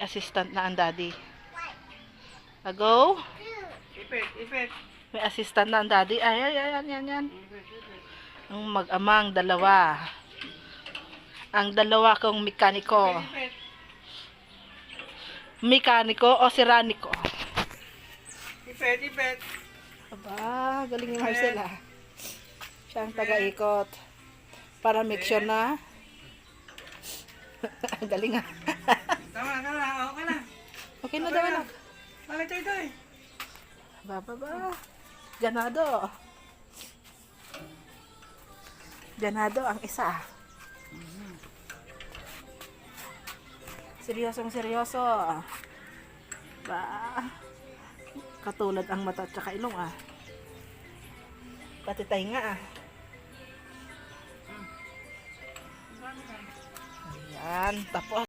assistant na ang daddy. Go. Ipit. May assistant na ang daddy. Ay, yan. Ang mag-amang dalawa. Ang dalawa kong mekaniko. Mekaniko o siraniko? Ipit. Aba, galing ni Marcela. Siya ang taga-ikot. Para make sure na. Galing ah. Tama ka na. Okay na. Okay na daw anak. Bakit ito eh? Ba. Ganado ang isa. Seryoso. Ba. Katulad ang mata at saka ilong ah. Pati tainga ah. Ayan, tapos